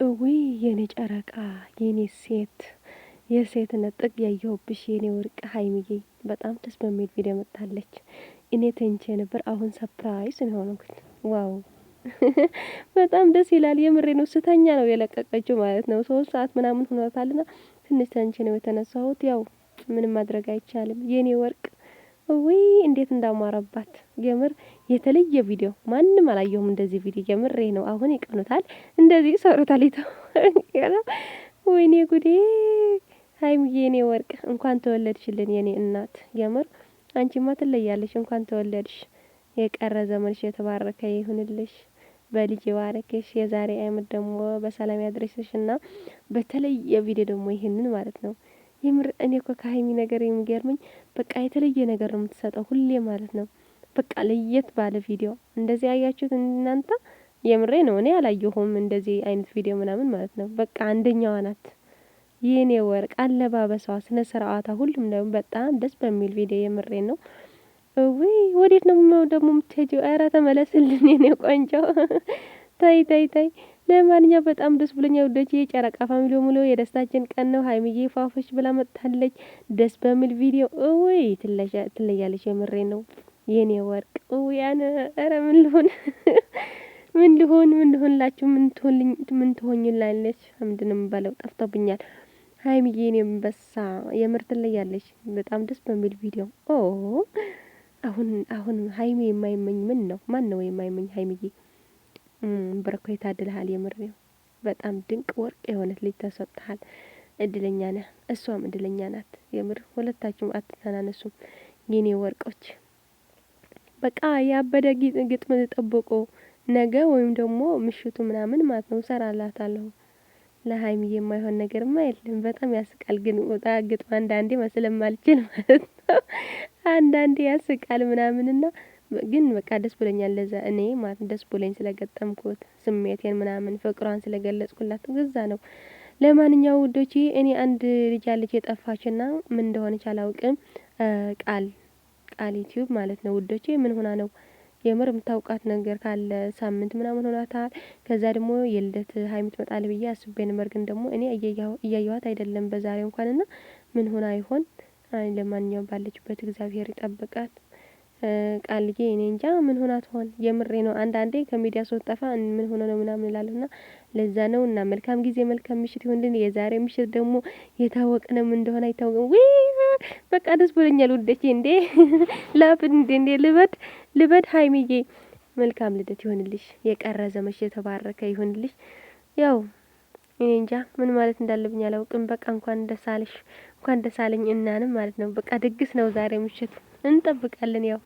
እውይ የኔ ጨረቃ የኔ ሴት የሴትነት ጥግ ያየሁብሽ የኔ ወርቅ ሀይሚዬ በጣም ደስ በሚል ቪዲዮ መጣለች። እኔ ተኝቼ ነበር። አሁን ሰርፕራይዝ ነው የሆነኩት። ዋው በጣም ደስ ይላል። የምሬ ነው። ስተኛ ነው የለቀቀችው ማለት ነው። 3 ሰዓት ምናምን ሆኗታልና ትንሽ ተኝቼ ነው የተነሳሁት። ያው ምንም ማድረግ አይቻልም። የኔ ወርቅ ወይ እንዴት እንዳማረባት የምር የተለየ ቪዲዮ ማንንም አላየሁም እንደዚህ ቪዲዮ የምሬ ነው። አሁን ይቀኑታል እንደዚህ ሰሩታል ይተው ወይኔ ጉዴ ሀይሚዬ የኔ ወርቅ እንኳን ተወለድሽልን የኔ እናት የምር አንቺማ ትለያለሽ እንኳን ተወለድሽ የቀረ ዘመንሽ የተባረከ ይሁንልሽ በልጅ ባረከሽ የዛሬ አመት ደግሞ በሰላም ያድርስሽና በተለየ ቪዲዮ ደግሞ ይሄንን ማለት ነው የምር እኔ እኮ ከሀይሚ ነገር የሚገርመኝ በቃ የተለየ ነገር ነው የምትሰጠው ሁሌ ማለት ነው። በቃ ለየት ባለ ቪዲዮ እንደዚህ ያያችሁት እናንተ የምሬ ነው። እኔ አላየሁም እንደዚህ አይነት ቪዲዮ ምናምን ማለት ነው። በቃ አንደኛዋ ናት የኔ ወርቅ አለባበሷ፣ ስነ ስርዓቷ ሁሉም ነው በጣም ደስ በሚል ቪዲዮ የምሬ ነው። ወይ ወዴት ነው ደግሞ የምትሄጂው? ኧረ ተመለስልን የኔ ቆንጆ ታይ ለማንኛውም በጣም ደስ ብሎኛል ውዶቼ። የጨረቃ ፋሚሊ ሙሉ የደስታችን ቀን ነው። ሀይሚዬ ፏፈሽ ብላ መጥታለች ደስ በሚል ቪዲዮ። ወይ ትለያለች የምሬ ነው የኔ ወርቅ። ወይ ኧረ ምን ልሆንላችሁ ምን ትሆኝላለች? ምንድነው የምባለው ጠፍቶብኛል። ሀይሚዬ እኔም በሳ የምር ትለያለች በጣም ደስ በሚል ቪዲዮ። አሁን ሀይሚ የማይመኝ ምን ነው? ማን ነው የማይመኝ? ሀይሚዬ በረኮ የታድልሃል የምር ነው። በጣም ድንቅ ወርቅ የሆነች ልጅ ተሰጥተሃል። እድለኛ ነህ፣ እሷም እድለኛ ናት። የምር ሁለታችሁም አትተናነሱም የኔ ወርቆች። በቃ ያበደ ግጥም ጠብቆ ነገ ወይም ደግሞ ምሽቱ ምናምን ማለት ነው እሰራላታለሁ። ለሀይሚዬ የማይሆን ነገርማ የለም። በጣም ያስቃል ግን ወጣ ግጥም አንዳንዴ ስለማልችል ማለት ነው። አንዳንዴ ያስቃል ምናምንና ግን በቃ ደስ ብሎኛል። ለዛ እኔ ማለት ደስ ብሎኝ ስለገጠምኩት ስሜቴን ምናምን ፍቅሯን ስለገለጽኩላት ግዛ ነው። ለማንኛውም ውዶቼ እኔ አንድ ልጅ አለች የጠፋችና ምን እንደሆነች አላውቅም። ቃል ዩቲዩብ ማለት ነው ውዶቼ። ምን ሆና ነው የምር የምታውቃት ነገር ካለ ሳምንት ምናምን ሆናታል። ከዛ ደግሞ የልደት ሀይሚ ትመጣለች ብዬ አስቤ ነበር። ግን ደግሞ እኔ እያየኋት አይደለም በዛሬው እንኳንና ምን ሆና ይሆን? ለማንኛውም ባለችበት እግዚአብሔር ይጠብቃት። ቃልዬ እኔ እንጃ ምን ሆና ትሆን? የምሬ ነው። አንዳንዴ ከሚዲያ ስትጠፋ ምን ሆነ ነው ምናምን እላለሁና ለዛ ነው። እና መልካም ጊዜ መልካም ምሽት ይሁንልን። የዛሬ ምሽት ደግሞ የታወቀ ነው ምን እንደሆነ አይታወቅም። ወይ በቃ ደስ ብሎኛል ውዴቼ። እንዴ ላፍን እንዴ ልበድ ሀይሚዬ መልካም ልደት ይሁንልሽ። የቀረ ዘመንሽ የተባረከ ይሁንልሽ። ያው እኔ እንጃ ምን ማለት እንዳለብኝ አላውቅም። በቃ እንኳን ደስ አለሽ እንኳን ደስ አለኝ እናንም ማለት ነው። በቃ ድግስ ነው ዛሬ ምሽት እንጠብቃለን ያው